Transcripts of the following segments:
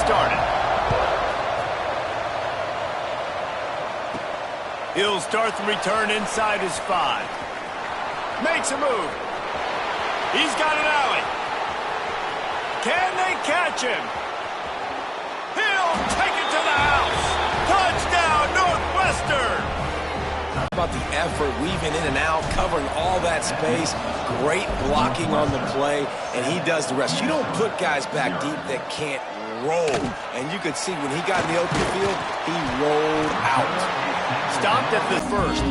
started. He'll start the return inside his 5. Makes a move. He's got an alley. Can they catch him? He'll take it to the house. Touchdown, Northwestern. How about the effort, weaving in and out, covering all that space. Great blocking on the play, and he does the rest. You don't put guys back deep that can't roll. And you could see when he got in the open field, he rolled out. Stopped at the 1st.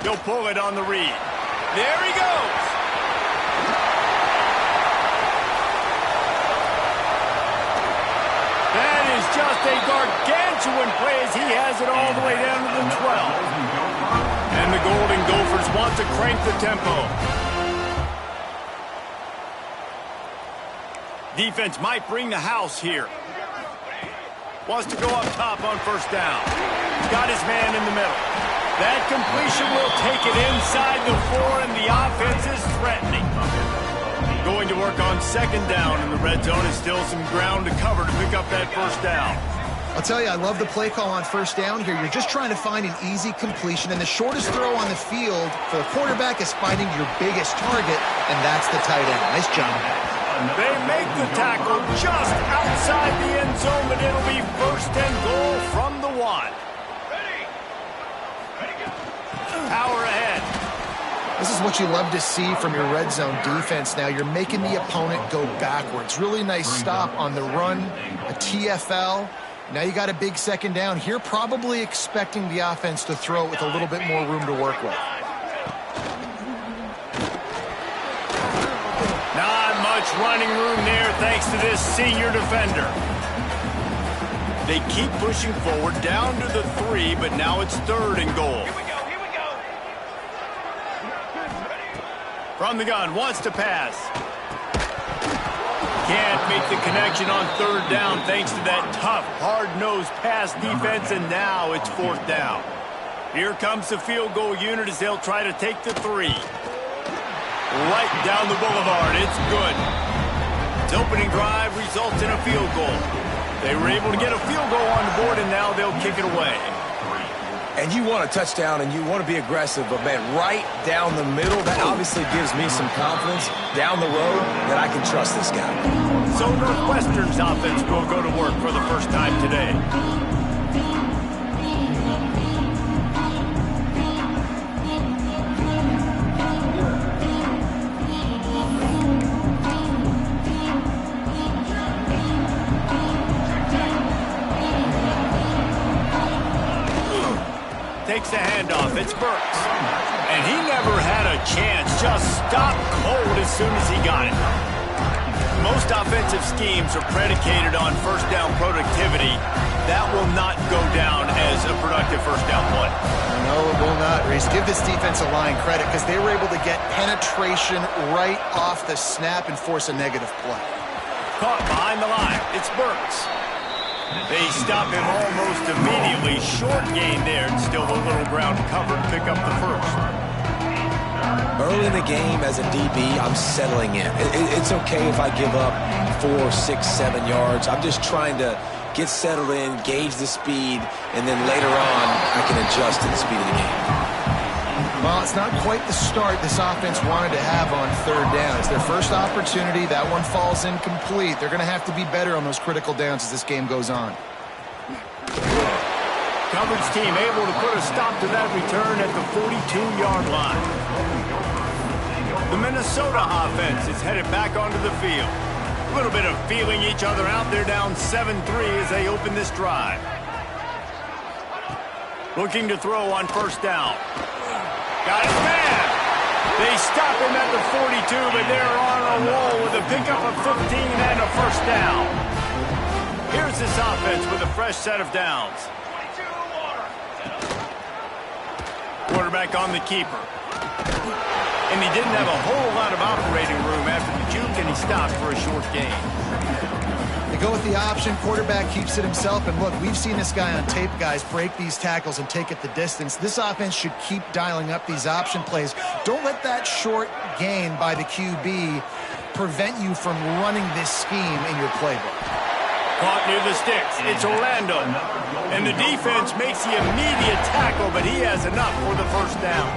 He'll pull it on the read. There he goes. That is just a gargantuan play as he has it all the way down to the 12. And the Golden Gophers want to crank the tempo. Defense might bring the house here. Wants to go up top on 1st down. Got his man in the middle. That completion will take it inside the 4, and the offense is threatening. Going to work on 2nd down in the red zone. Is still some ground to cover to pick up that 1st down. I'll tell you, I love the play call on 1st down here. You're just trying to find an easy completion, and the shortest throw on the field for the quarterback is finding your biggest target, and that's the tight end. Nice job. They make the tackle just outside the end zone, but it'll be 1st and goal from the 1. Power ahead. This is what you love to see from your red zone defense now. You're making the opponent go backwards. Really nice stop on the run, a TFL. Now you got a big 2nd down here, probably expecting the offense to throw it with a little bit more room to work with. Not much running room there thanks to this senior defender. They keep pushing forward down to the 3, but now it's 3rd and goal. From the gun, wants to pass. Can't make the connection on 3rd down thanks to that tough, hard-nosed pass defense, and now it's 4th down. Here comes the field goal unit as they'll try to take the 3. Right down the boulevard, it's good. Its opening drive results in a field goal. They were able to get a field goal on the board, and now they'll kick it away. And you want a touchdown, and you want to be aggressive, but, man, right down the middle, that obviously gives me some confidence down the road that I can trust this guy. So Northwestern's offense will go to work for the first time today. Takes the handoff. It's Burks. And he never had a chance. Just stopped cold as soon as he got it. Most offensive schemes are predicated on 1st down productivity. That will not go down as a productive 1st down play. No, it will not, Reese. Give this defensive line credit because they were able to get penetration right off the snap and force a negative play. Caught behind the line. It's Burks. They stop him almost immediately. Short gain there, and still a little ground covered to pick up the 1st. Early in the game as a DB, I'm settling in. It's okay if I give up 4, 6, 7 yards. I'm just trying to get settled in, gauge the speed, and then later on, I can adjust to the speed of the game. Well, it's not quite the start this offense wanted to have on 3rd down. It's their first opportunity. That one falls incomplete. They're going to have to be better on those critical downs as this game goes on. Coverage team able to put a stop to that return at the 42-yard line. The Minnesota offense is headed back onto the field. A little bit of feeling each other out. They're down 7-3 as they open this drive. Looking to throw on 1st down. Got his man. They stop him at the 42, but they're on a roll with a pickup of 15 and a 1st down. Here's this offense with a fresh set of downs. Quarterback on the keeper. And he didn't have a whole lot of operating room after the juke, and he be stopped for a short gain. They go with the option. Quarterback keeps it himself. And look, we've seen this guy on tape, guys, break these tackles and take it the distance. This offense should keep dialing up these option plays. Don't let that short gain by the QB prevent you from running this scheme in your playbook. Caught near the sticks. It's Orlando. And the defense makes the immediate tackle, but he has enough for the first down.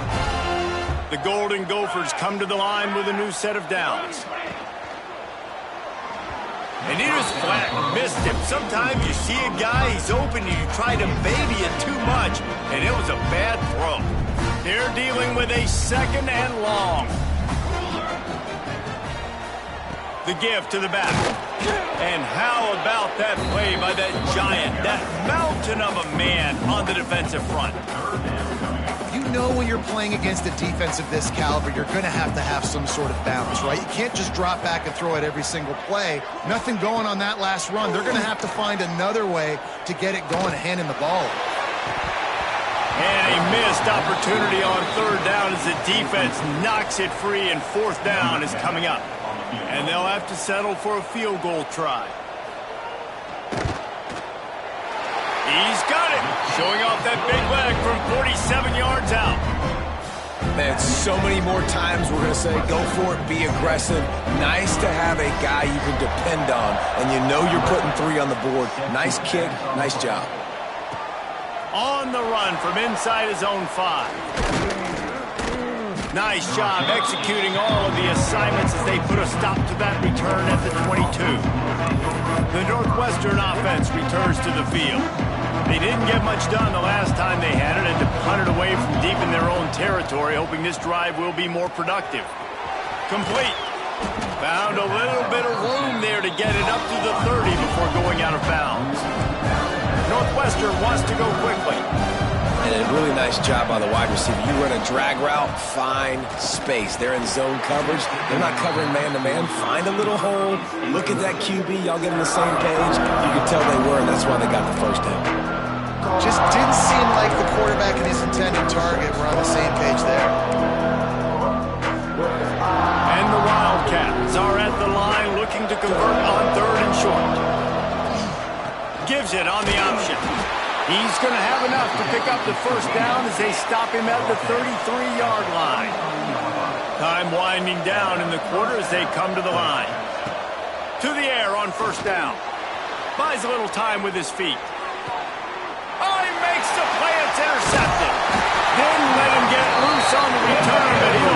The Golden Gophers come to the line with a new set of downs. And he was flat, missed him. Sometimes you see a guy, he's open, and you try to baby it too much, and it was a bad throw. They're dealing with a second and long. The give to the back. And how about that play by that giant, that mountain of a man on the defensive front? You know when you're playing against a defense of this caliber, you're going to have some sort of balance, right? You can't just drop back and throw it every single play. Nothing going on that last run. They're going to have to find another way to get it going and handing the ball. And a missed opportunity on third down as the defense knocks it free, and fourth down is coming up. And they'll have to settle for a field goal try. He's got it. Showing off that big leg from 47 yards out. Man, so many more times we're going to say, go for it, be aggressive. Nice to have a guy you can depend on, and you know you're putting 3 on the board. Nice kick, nice job. On the run from inside his own 5. Nice job executing all of the assignments as they put a stop to that return at the 22. The Northwestern offense returns to the field. They didn't get much done the last time they had it, and to punt it away from deep in their own territory, hoping this drive will be more productive. Complete. Found a little bit of room there to get it up to the 30 before going out of bounds. Northwestern wants to go quickly. And a really nice job by the wide receiver. You run a drag route, find space. They're in zone coverage. They're not covering man-to-man. Find a little hole. Look at that QB. Y'all get on the same page. You can tell they were, and that's why they got the first down. Just didn't seem like the quarterback and his intended target were on the same page there. And the Wildcats are at the line looking to convert on third and short. Gives it on the option. He's going to have enough to pick up the first down as they stop him at the 33-yard line. Time winding down in the quarter as they come to the line. To the air on first down. Buys a little time with his feet. Oh, he makes the play. It's intercepted. Didn't let him get loose on the return, but he'll...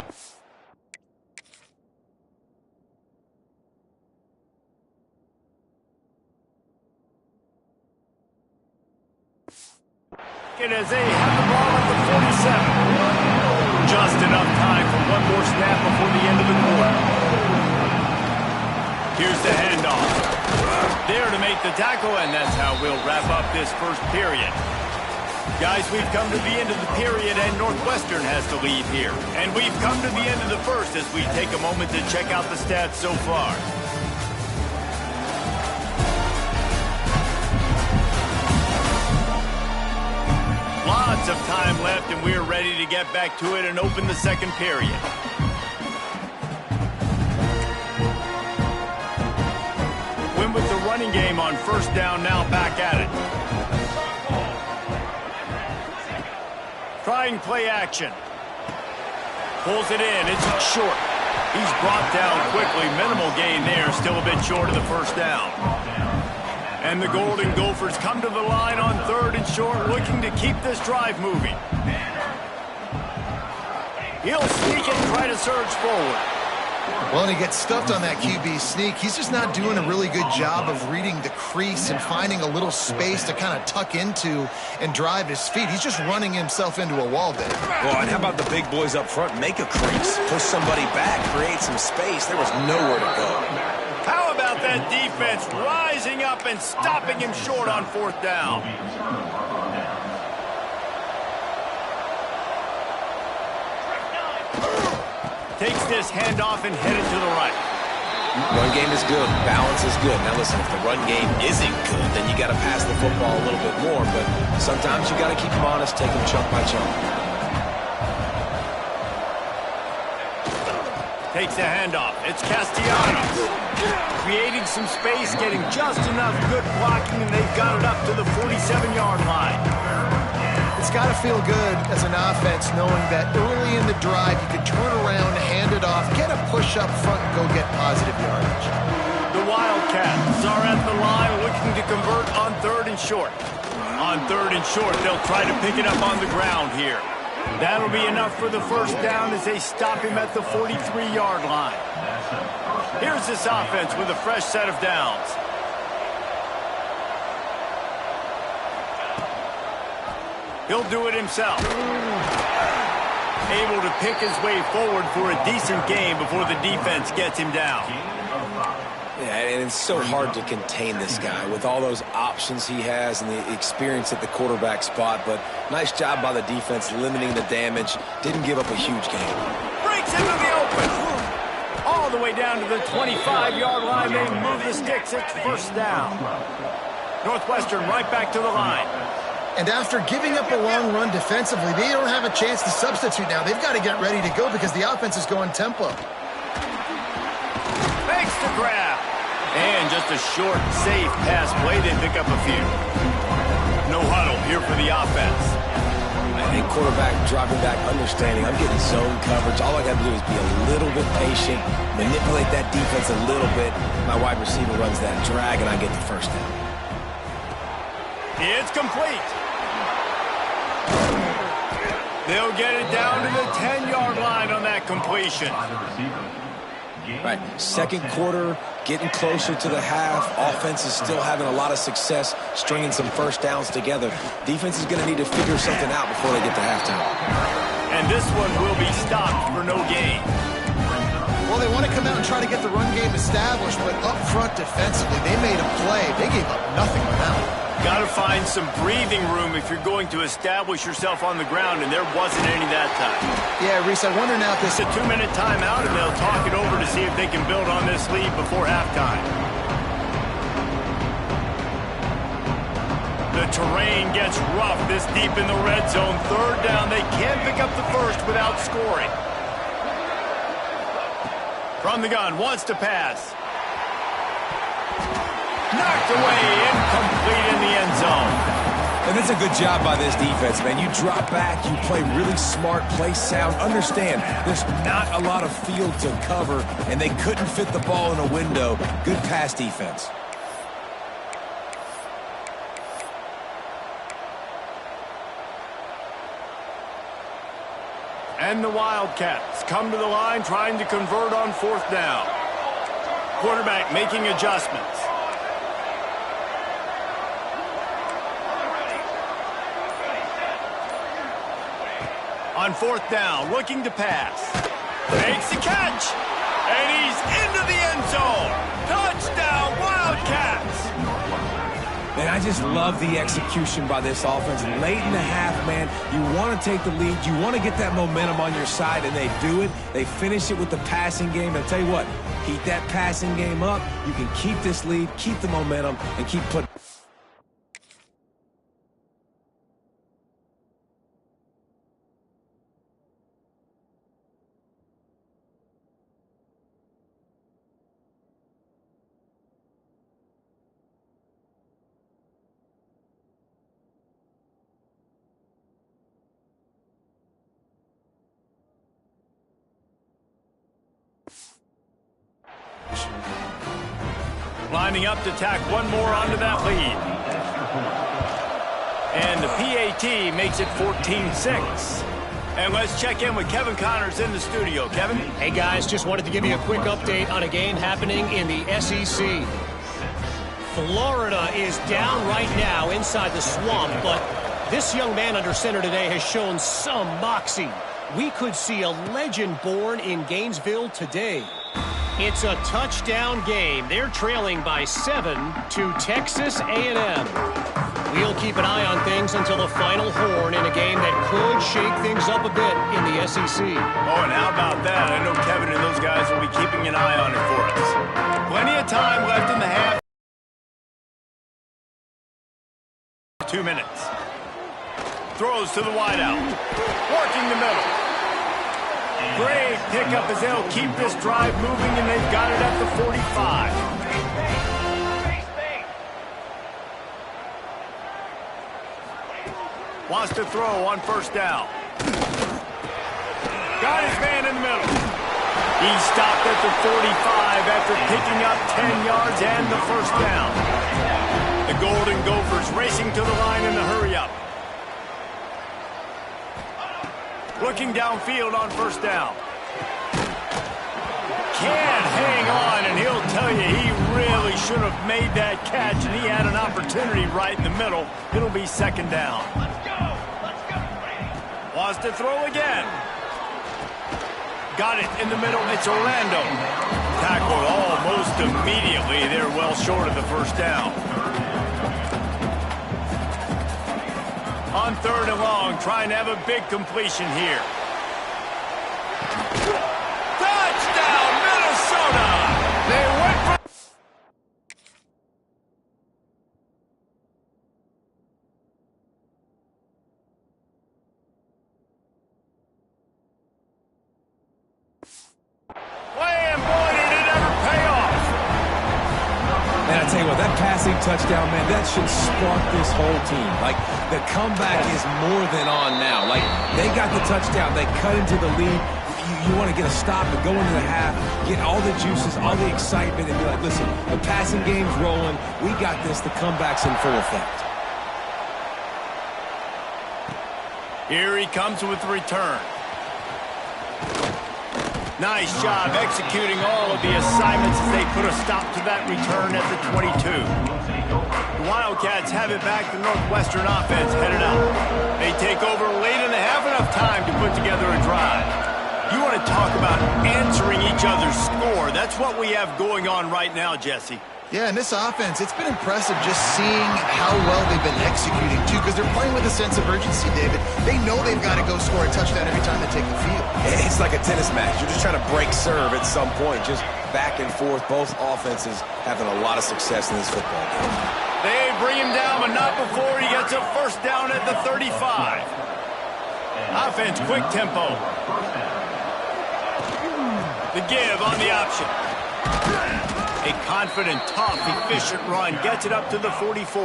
as they have the ball at the 47. Just enough time for one more snap before the end of the quarter. Here's the handoff. There to make the tackle, and that's how we'll wrap up this first period. Guys, we've come to the end of the period, and Northwestern has the lead here. And we've come to the end of the first as we take a moment to check out the stats so far. Lots of time left, and we're ready to get back to it and open the second period. Win with the running game on first down, now back at it. Trying play action. Pulls it in, it's short. He's brought down quickly, minimal gain there, still a bit short of the first down. And the Golden Gophers come to the line on third and short, looking to keep this drive moving. He'll sneak and try to surge forward. Well, and he gets stuffed on that QB sneak. He's just not doing a really good job of reading the crease and finding a little space to kind of tuck into and drive his feet. He's just running himself into a wall there. Well, and how about the big boys up front? Make a crease, push somebody back, create some space. There was nowhere to go. How about that defense rising up and stopping him short on fourth down? Takes this handoff and headed to the right. Run game is good. Balance is good. Now listen, if the run game isn't good, then you got to pass the football a little bit more. But sometimes you got to keep them honest, take them chunk by chunk. Takes a handoff. It's Castellanos. Creating some space, getting just enough good blocking, and they've got it up to the 47-yard line. It's got to feel good as an offense knowing that early in the drive you can turn around, hand it off, get a push up front, and go get positive yardage. The Wildcats are at the line looking to convert on 3rd and short. On 3rd and short, they'll try to pick it up on the ground here. That'll be enough for the first down as they stop him at the 43-yard line. Here's this offense with a fresh set of downs. He'll do it himself. Able to pick his way forward for a decent game before the defense gets him down. Yeah, and it's so hard to contain this guy with all those options he has and the experience at the quarterback spot, but nice job by the defense limiting the damage. Didn't give up a huge game. Breaks into the open. All the way down to the 25-yard line. They move the sticks. It's first down. Northwestern right back to the line. And after giving up a long run defensively, they don't have a chance to substitute now. They've got to get ready to go because the offense is going tempo. Makes the grab. And just a short, safe pass play. They pick up a few. No huddle here for the offense. I think quarterback dropping back, understanding I'm getting zone coverage. All I got to do is be a little bit patient, manipulate that defense a little bit. My wide receiver runs that drag, and I get the first down. It's complete. They'll get it down to the 10-yard line on that completion. Right, second quarter, getting closer to the half. Offense is still having a lot of success stringing some first downs together. Defense is going to need to figure something out before they get to halftime. And this one will be stopped for no gain. Well, they want to come out and try to get the run game established, but up front defensively, they made a play. They gave up nothing on that one. Got to find some breathing room if you're going to establish yourself on the ground, and there wasn't any that time. Yeah, Reese, I wonder now if this... It's a 2-minute timeout, and they'll talk it over to see if they can build on this lead before halftime. The terrain gets rough this deep in the red zone. 3rd down, they can't pick up the first without scoring. From the gun, wants to pass. Knocked away, incomplete in the end zone. And it's a good job by this defense, man. You drop back, you play really smart, play sound. Understand, there's not a lot of field to cover, and they couldn't fit the ball in a window. Good pass defense. And the Wildcats come to the line trying to convert on 4th down. Quarterback making adjustments. On 4th down, looking to pass. Makes the catch. And he's into the end zone. Touchdown, Wildcats. Man, I just love the execution by this offense. Late in the half, man, you want to take the lead. You want to get that momentum on your side, and they do it. They finish it with the passing game. I'll tell you what, keep that passing game up. You can keep this lead, keep the momentum, and keep putting... Lining up to tack one more onto that lead. And the PAT makes it 14-6. And let's check in with Kevin Connors in the studio. Kevin? Hey, guys, just wanted to give you a quick update on a game happening in the SEC. Florida is down right now inside the swamp, but this young man under center today has shown some moxie. We could see a legend born in Gainesville today. It's a touchdown game. They're trailing by 7 to Texas A&M. We'll keep an eye on things until the final horn in a game that could shake things up a bit in the SEC. Oh, and how about that? I know Kevin and those guys will be keeping an eye on it for us. Plenty of time left in the half. 2 minutes. Throws to the wideout. Working the middle. Great pickup as they'll keep this drive moving, and they've got it at the 45. Wants to throw on first down. Got his man in the middle. He stopped at the 45 after picking up 10 yards and the first down. The Golden Gophers racing to the line in the hurry-up. Looking downfield on first down. Can't hang on, and he'll tell you he really should have made that catch, and he had an opportunity right in the middle. It'll be second down. Wants to throw again. Got it in the middle. It's Orlando. Tackled almost immediately. They're well short of the first down. On third and long, trying to have a big completion here. Touchdown, Minnesota! They went for... And boy, did it ever pay off! Man, I tell you what, that passing touchdown, man, that should spark this whole team. Like, the comeback is more than on now. Like, they got the touchdown. They cut into the lead. You want to get a stop and go into the half, get all the juices, all the excitement, and be like, listen, the passing game's rolling. We got this. The comeback's in full effect. Here he comes with the return. Nice job executing all of the assignments as they put a stop to that return at the 22. The Wildcats have it back. The Northwestern offense headed out. They take over late in the half, enough time to put together a drive. You want to talk about answering each other's score. That's what we have going on right now, Jesse. Yeah, and this offense, it's been impressive just seeing how well they've been executing, too, because they're playing with a sense of urgency, David. They know they've got to go score a touchdown every time they take the field. It's like a tennis match. You're just trying to break serve at some point, just back and forth. Both offenses having a lot of success in this football game. They bring him down, but not before he gets a first down at the 35. Offense, quick tempo. The give on the option. A confident, tough, efficient run gets it up to the 44.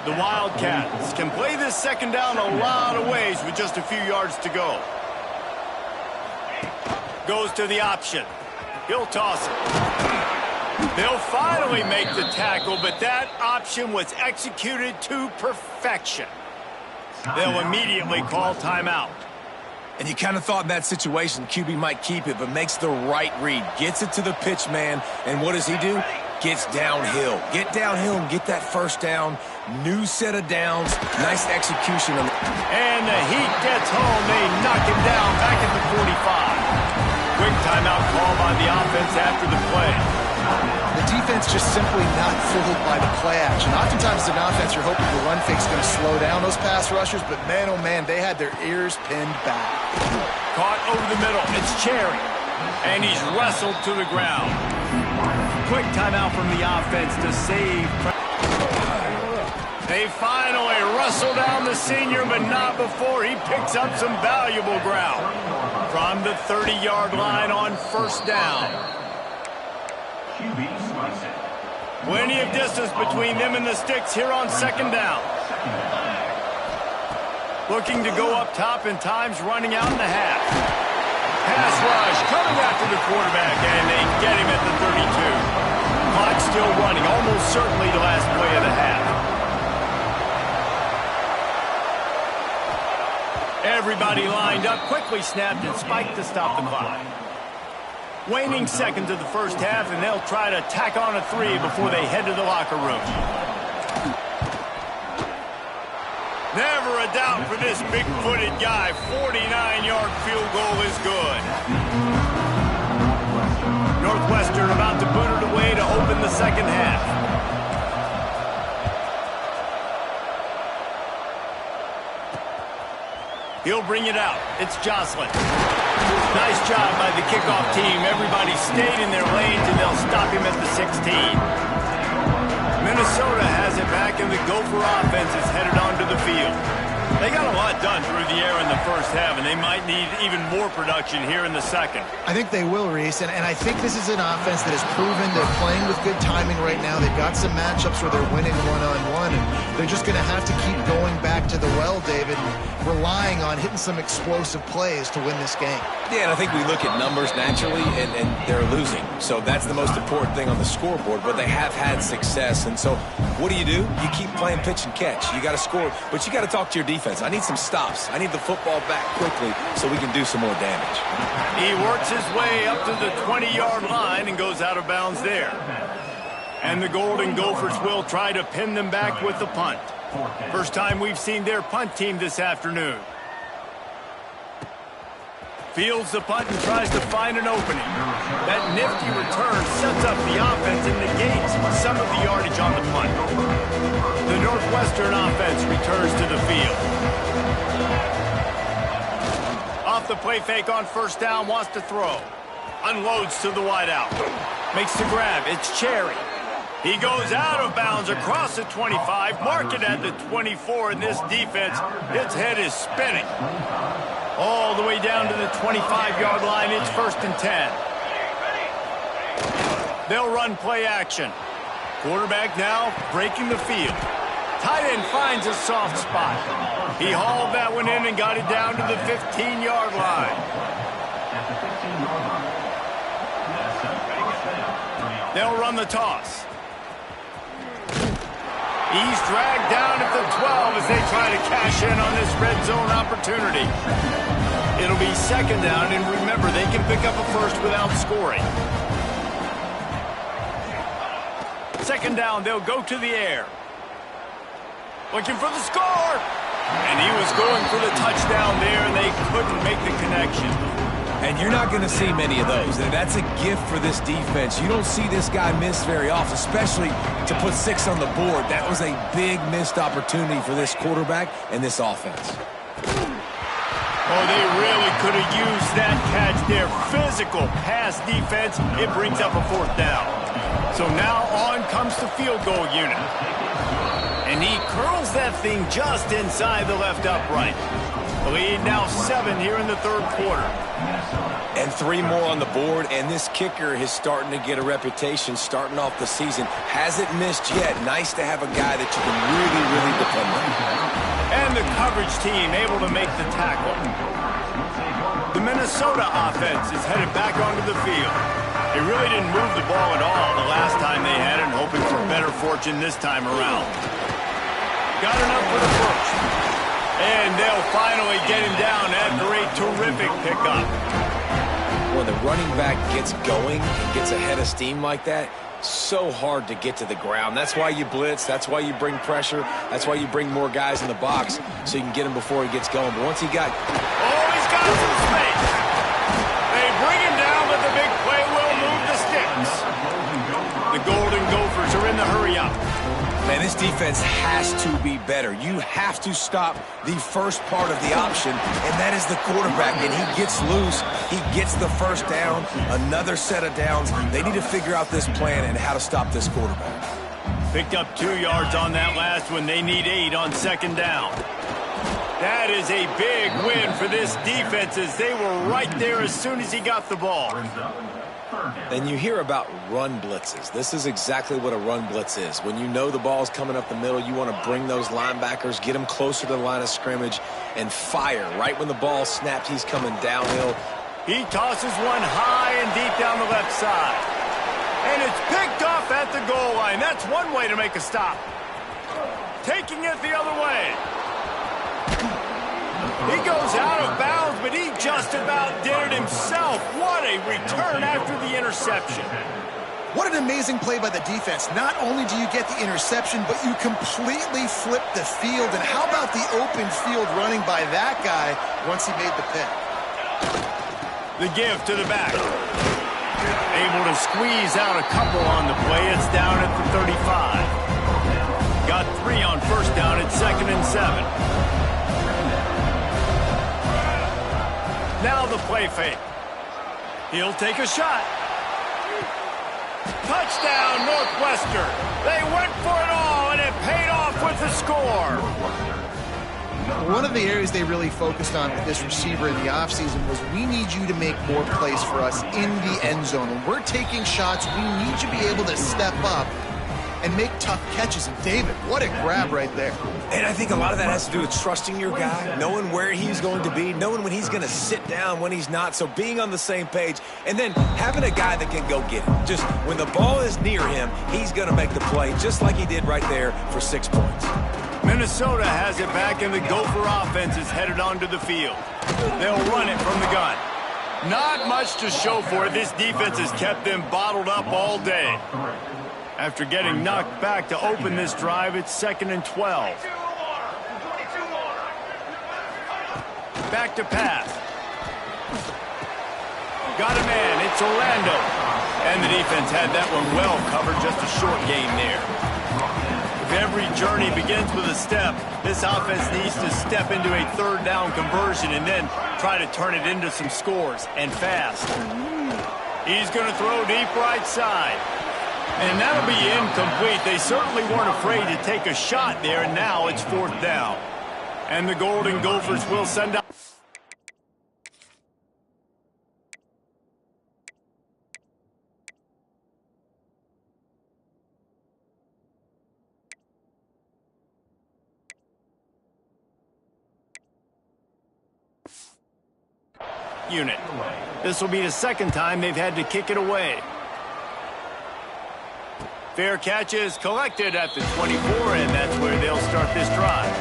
The Wildcats can play this second down a lot of ways with just a few yards to go. Goes to the option. He'll toss it. They'll finally make the tackle, but that option was executed to perfection. They'll immediately call timeout. And you kind of thought in that situation QB might keep it, but makes the right read. Gets it to the pitch man, and what does he do? Gets downhill. Get downhill and get that first down. New set of downs. Nice execution. And the heat gets home. They knock him down back at the 45. Quick timeout call by the offense after the play. The defense just simply not fooled by the play action. Oftentimes as an offense, you're hoping the run fake's going to slow down those pass rushers, but man, oh man, they had their ears pinned back. Caught over the middle. It's Cherry. And he's wrestled to the ground. Quick timeout from the offense to save. They finally wrestle down the senior, but not before he picks up some valuable ground. From the 30-yard line on first down. Plenty of distance between them and the sticks here on second down. Looking to go up top, and time's running out in the half. Pass rush coming after the quarterback, and they get him at the 32. Clock still running, almost certainly the last play of the half. Everybody lined up, quickly snapped and spiked to stop the clock. Waning seconds of the first half, and they'll try to tack on a 3 before they head to the locker room. Never a doubt for this big-footed guy. 49-yard field goal is good. Northwestern about to boot it away to open the second half. He'll bring it out. It's Jocelyn. Nice job by the kickoff team. Everybody stayed in their lanes, and they'll stop him at the 16. Minnesota has it back, and the Gopher offense is headed onto the field. They got a lot done through the air in the first half, and they might need even more production here in the second. I think they will, Reese, and I think this is an offense that has proven they're playing with good timing right now. They've got some matchups where they're winning one-on-one, and they're just going to have to keep going back to the well, David, relying on hitting some explosive plays to win this game. Yeah, and I think we look at numbers naturally, and they're losing. So that's the most important thing on the scoreboard, but they have had success. And so what do? You keep playing pitch and catch. You got to score, but you got to talk to your defense. I need some stops. I need the football back quickly so we can do some more damage. He works his way up to the 20-yard line and goes out of bounds there. And the Golden Gophers will try to pin them back with the punt. First time we've seen their punt team this afternoon. Fields the punt and tries to find an opening. That nifty return sets up the offense and negates some of the yardage on the punt. The Northwestern offense returns to the field. Off the play fake on first down, wants to throw. Unloads to the wideout. Makes the grab. It's Cherry. He goes out of bounds across the 25, mark it at the 24, and this defense, its head is spinning. All the way down to the 25-yard line, it's 1st and 10. They'll run play action. Quarterback now breaking the field. Tight end finds a soft spot. He hauled that one in and got it down to the 15-yard line. They'll run the toss. He's dragged down at the 12 as they try to cash in on this red zone opportunity. It'll be 2nd down, and remember, they can pick up a first without scoring. 2nd down, they'll go to the air. Looking for the score! And he was going for the touchdown there, and they couldn't make the connection. And you're not going to see many of those. And that's a gift for this defense. You don't see this guy miss very often, especially to put 6 on the board. That was a big missed opportunity for this quarterback and this offense. Oh, they really could have used that catch there. Physical pass defense. It brings up a 4th down. So now on comes the field goal unit. And he curls that thing just inside the left upright. The lead now 7 here in the 3rd quarter. And 3 more on the board, and this kicker is starting to get a reputation starting off the season. Hasn't missed yet. Nice to have a guy that you can really, really depend on. And the coverage team able to make the tackle. The Minnesota offense is headed back onto the field. They really didn't move the ball at all the last time they had it, hoping for better fortune this time around. Got enough for the first. And they'll finally get him down after a terrific pickup. When the running back gets going and gets ahead of steam like that, so hard to get to the ground. That's why you blitz. That's why you bring pressure. That's why you bring more guys in the box so you can get him before he gets going. But once he got... Oh, he's got some space. They bring him down, but the big play will move the sticks. The Golden Gophers are in the hurry-up. Man, this defense has to be better. You have to stop the first part of the option, and that is the quarterback. And he gets loose. He gets the first down, another set of downs. They need to figure out this plan and how to stop this quarterback. Picked up 2 yards on that last one. They need 8 on 2nd down. That is a big win for this defense as they were right there as soon as he got the ball. And you hear about run blitzes. This is exactly what a run blitz is. When you know the ball's coming up the middle, you want to bring those linebackers, get them closer to the line of scrimmage, and fire. Right when the ball snapped, he's coming downhill. He tosses one high and deep down the left side. And it's picked off at the goal line. That's one way to make a stop. Taking it the other way. He goes out of bounds, but he just about did it himself. What a return after the interception. What an amazing play by the defense. Not only do you get the interception, but you completely flip the field. And how about the open field running by that guy once he made the pick? The give to the back. Able to squeeze out a couple on the play. It's down at the 35. Got 3 on first down at 2nd and 7. Now the play fake. He'll take a shot. Touchdown, Northwestern. They went for it all, and it paid off with the score. One of the areas they really focused on with this receiver in the offseason was we need you to make more plays for us in the end zone. When we're taking shots, we need you to be able to step up and make tough catches. And David, what a grab right there. And I think a lot of that has to do with trusting your guy, knowing where he's going to be, knowing when he's going to sit down, when he's not. So being on the same page, and then having a guy that can go get it. Just when the ball is near him, he's going to make the play, just like he did right there for 6 points. Minnesota has it back, and the Gopher offense is headed onto the field. They'll run it from the gun. Not much to show for it. This defense has kept them bottled up all day. After getting knocked back to open this drive, it's 2nd and 12. Back to pass. Got a man. It's Orlando. And the defense had that one well covered. Just a short gain there. If every journey begins with a step, this offense needs to step into a 3rd down conversion and then try to turn it into some scores, and fast. He's going to throw deep right side. And that'll be incomplete. They certainly weren't afraid to take a shot there, and now it's 4th down. And the Golden Gophers will send out. Unit. This will be the 2nd time they've had to kick it away. Fair catch is collected at the 24, and that's where they'll start this drive.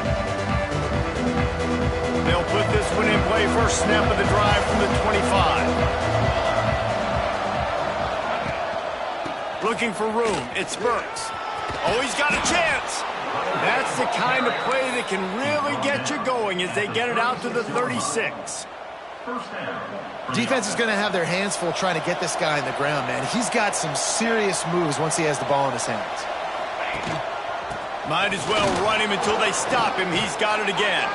They'll put this one in play first snap of the drive from the 25. Looking for room. It's Burks. Oh, he's got a chance. That's the kind of play that can really get you going as they get it out to the 36. Defense is going to have their hands full trying to get this guy on the ground, man. He's got some serious moves once he has the ball in his hands. Might as well run him until they stop him. He's got it again.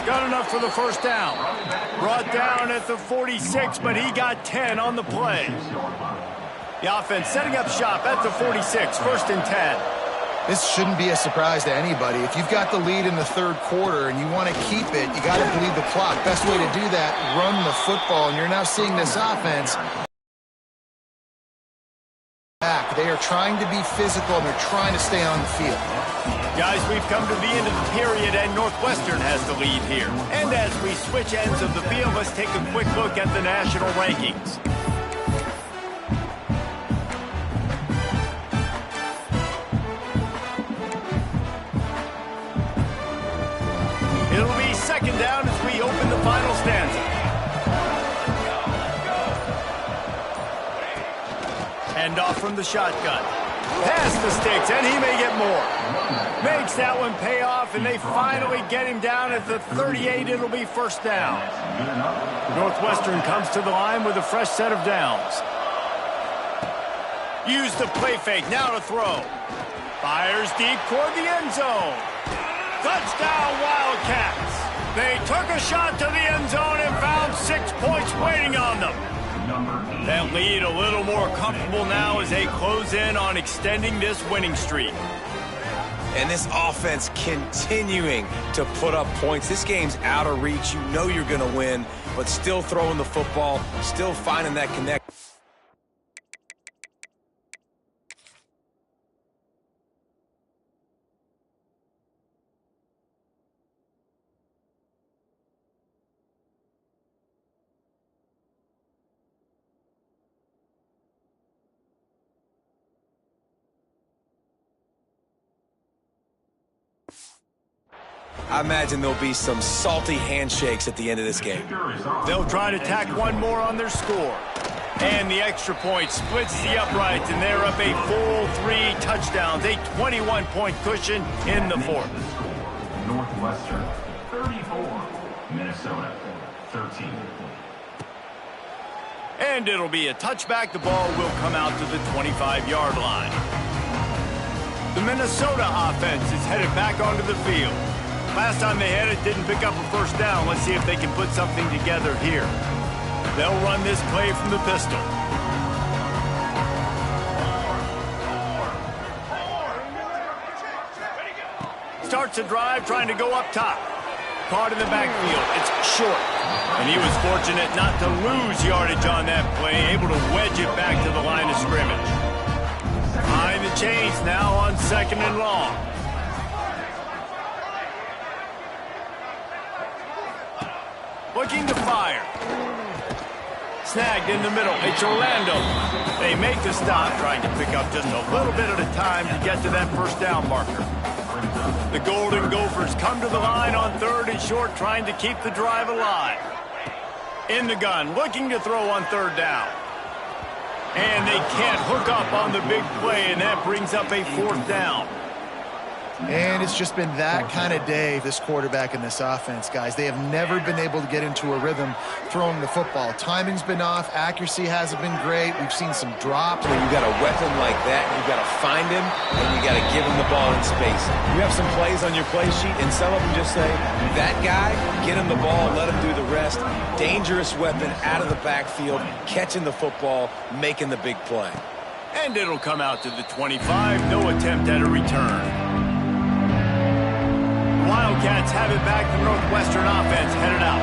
Got enough for the 1st down. Brought down at the 46, but he got 10 on the play. The offense setting up shop at the 46, 1st and 10. This shouldn't be a surprise to anybody. If you've got the lead in the 3rd quarter and you want to keep it, you got to bleed the clock. Best way to do that, run the football. And you're now seeing this offense back. They are trying to be physical, and they're trying to stay on the field. Guys, we've come to the end of the period, and Northwestern has the lead here. And as we switch ends of the field, let's take a quick look at the national rankings. It'll be 2nd down as we open the final stanza. Hand off from the shotgun. Past the sticks, and he may get more. Makes that one pay off, and they finally get him down at the 38. It'll be 1st down. Northwestern comes to the line with a fresh set of downs. Use the play fake, now to throw. Fires deep toward the end zone. Touchdown, Wildcats. They took a shot to the end zone and found 6 points waiting on them. That lead a little more comfortable now as they close in on extending this winning streak. And this offense continuing to put up points. This game's out of reach. You know you're going to win, but still throwing the football, still finding that connect. I imagine there'll be some salty handshakes at the end of this game. They'll try to tack one more on their score. And the extra point splits the uprights, and they're up a full 3 touchdowns, a 21-point cushion in the 4th. Northwestern 34, Minnesota 13. And it'll be a touchback. The ball will come out to the 25-yard line. The Minnesota offense is headed back onto the field. Last time they had it, didn't pick up a 1st down. Let's see if they can put something together here. They'll run this play from the pistol. Starts a drive trying to go up top. Caught in the backfield. It's short. And he was fortunate not to lose yardage on that play, able to wedge it back to the line of scrimmage. Behind the chains now on 2nd and long. Looking to fire. Snagged in the middle. It's Orlando. They make the stop, trying to pick up just a little bit at a time to get to that first down marker. The Golden Gophers come to the line on 3rd and short, trying to keep the drive alive. In the gun, looking to throw on 3rd down. And they can't hook up on the big play, and that brings up a 4th down. And it's just been that kind of day, this quarterback and this offense, guys. They have never been able to get into a rhythm throwing the football. Timing's been off. Accuracy hasn't been great. We've seen some drops. When you got a weapon like that, you got to find him, and you got to give him the ball in space. You have some plays on your play sheet, and some of them just say, that guy, get him the ball, let him do the rest. Dangerous weapon out of the backfield, catching the football, making the big play. And it'll come out to the 25. No attempt at a return. Wildcats have it back. The Northwestern offense headed out.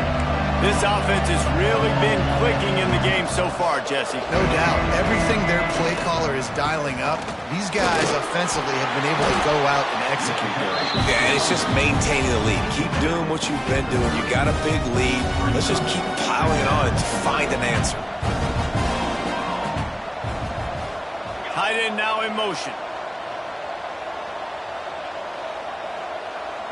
This offense has really been clicking in the game so far, Jesse. No doubt. Everything their play caller is dialing up, these guys offensively have been able to go out and execute here. Yeah, and it's just maintaining the lead. Keep doing what you've been doing. You got a big lead. Let's just keep piling it on to find an answer. Tight end now in motion.